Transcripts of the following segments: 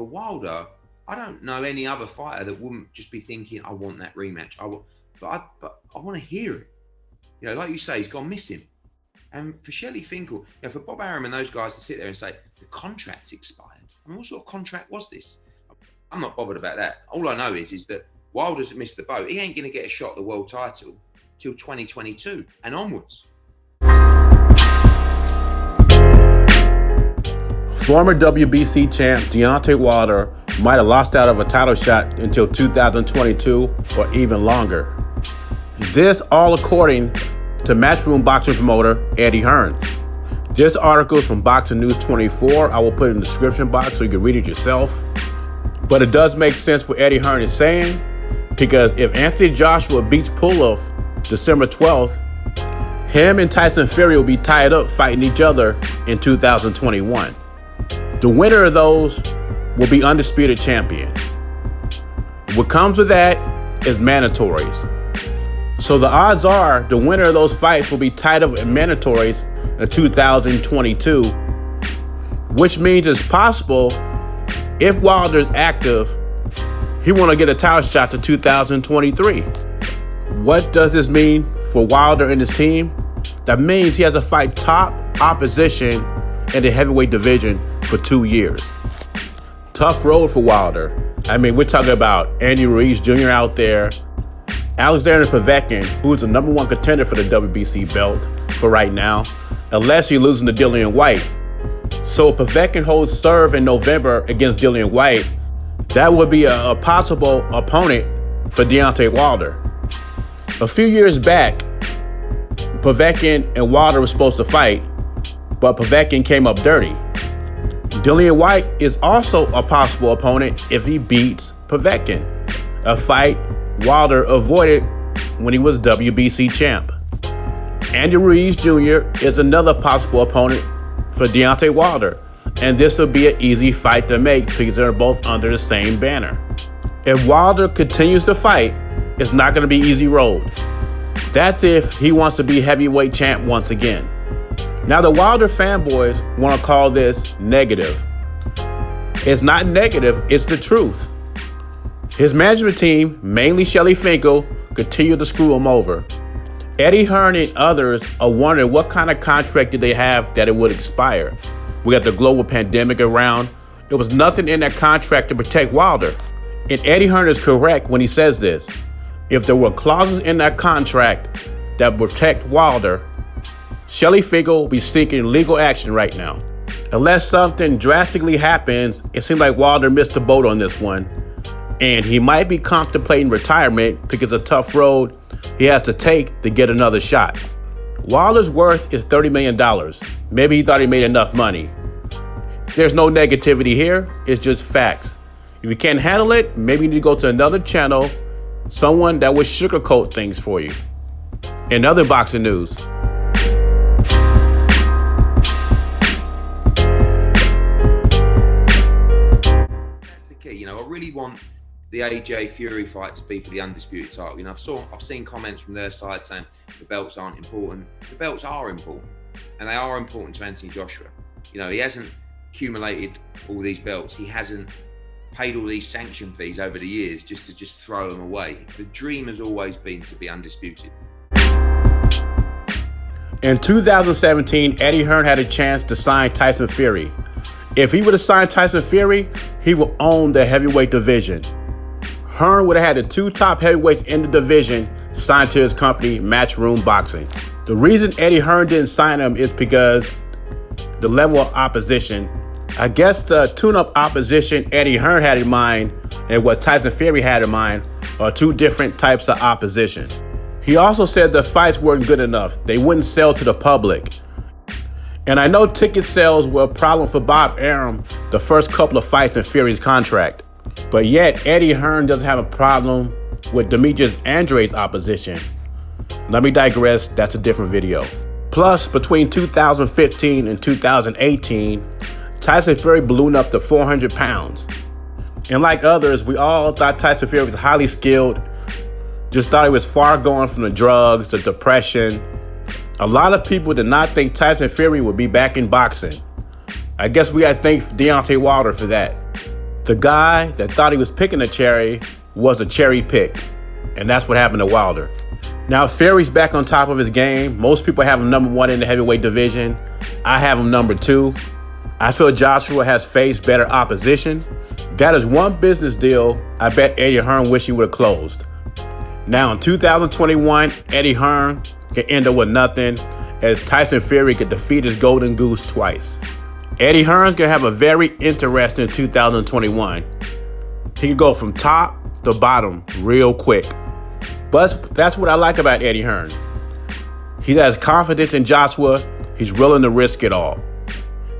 for Wilder, I don't know any other fighter that wouldn't just be thinking, I want that rematch. But I want to hear it. You know, like you say, he's gone missing. And for Shelley Finkel, for Bob Arum and those guys to sit there and say, the contract's expired. I mean, what sort of contract was this? I'm not bothered about that. All I know is that Wilder's missed the boat. He ain't going to get a shot at the world title till 2022 and onwards. Former WBC champ Deontay Wilder might have lost out of a title shot until 2022 or even longer. This all according to Matchroom boxing promoter Eddie Hearn. This article is from Boxing News 24. I will put it in the description box so you can read it yourself. But it does make sense what Eddie Hearn is saying, because if Anthony Joshua beats Puloff December 12th, him and Tyson Fury will be tied up fighting each other in 2021. The winner of those will be undisputed champion. What comes with that is mandatories. So the odds are the winner of those fights will be tied up in mandatories in 2022, which means it's possible if Wilder's active, he want to get a title shot to 2023. What does this mean for Wilder and his team? That means he has to fight top opposition in the heavyweight division for 2 years. Tough road for Wilder. I mean, we're talking about Andy Ruiz Jr. out there, Alexander Povetkin, who's the number one contender for the WBC belt for right now, unless he's losing to Dillian White. So if Povetkin holds serve in November against Dillian White, that would be a possible opponent for Deontay Wilder. A few years back, Povetkin and Wilder were supposed to fight, but Povetkin came up dirty. Dillian White is also a possible opponent if he beats Povetkin, a fight Wilder avoided when he was WBC champ. Andy Ruiz Jr. is another possible opponent for Deontay Wilder, and this will be an easy fight to make because they're both under the same banner. If Wilder continues to fight, it's not going to be easy road. That's if he wants to be heavyweight champ once again. Now the Wilder fanboys want to call this negative. It's not negative, it's the truth. His management team, mainly Shelley Finkel, continue to screw him over. Eddie Hearn and others are wondering what kind of contract did they have that it would expire. We got the global pandemic around. There was nothing in that contract to protect Wilder. And Eddie Hearn is correct when he says this. If there were clauses in that contract that protect Wilder, Shelley Finkel will be seeking legal action right now. Unless something drastically happens, it seems like Wilder missed the boat on this one. And he might be contemplating retirement because of a tough road he has to take to get another shot. Wilder's worth is $30 million. Maybe he thought he made enough money. There's no negativity here. It's just facts. If you can't handle it, maybe you need to go to another channel, someone that would sugarcoat things for you. In other boxing news, that's the key. I really want the AJ Fury fight to be for the undisputed title. I've seen comments from their side saying the belts aren't important. The belts are important, and they are important to Anthony Joshua. He hasn't accumulated all these belts. He hasn't paid all these sanction fees over the years just to throw them away. The dream has always been to be undisputed. in 2017, Eddie Hearn had a chance to sign Tyson Fury. If he would have signed Tyson Fury, he would own the heavyweight division. Hearn would have had the two top heavyweights in the division signed to his company, Matchroom Boxing. The reason Eddie Hearn didn't sign him is because the level of opposition. I guess the tune-up opposition Eddie Hearn had in mind and what Tyson Fury had in mind are two different types of opposition. He also said the fights weren't good enough. They wouldn't sell to the public. And I know ticket sales were a problem for Bob Arum the first couple of fights in Fury's contract. But yet, Eddie Hearn doesn't have a problem with Demetrius Andrade's opposition. Let me digress, that's a different video. Plus, between 2015 and 2018, Tyson Fury ballooned up to 400 pounds. And like others, we all thought Tyson Fury was highly skilled, just thought he was far gone from the drugs, the depression. A lot of people did not think Tyson Fury would be back in boxing. I guess we got to thank Deontay Wilder for that. The guy that thought he was picking a cherry was a cherry picked, and that's what happened to Wilder. Now, Fury's back on top of his game. Most people have him number 1 in the heavyweight division. I have him number 2. I feel Joshua has faced better opposition. That is one business deal I bet Eddie Hearn wish he would have closed. Now, in 2021, Eddie Hearn can end up with nothing, as Tyson Fury could defeat his golden goose twice. Eddie Hearn's going to have a very interesting 2021. He can go from top to bottom real quick. But that's what I like about Eddie Hearn. He has confidence in Joshua. He's willing to risk it all.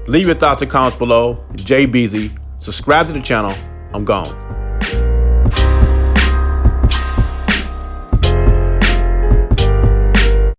Leave your thoughts and comments below. Jay Beasy. Subscribe to the channel. I'm gone.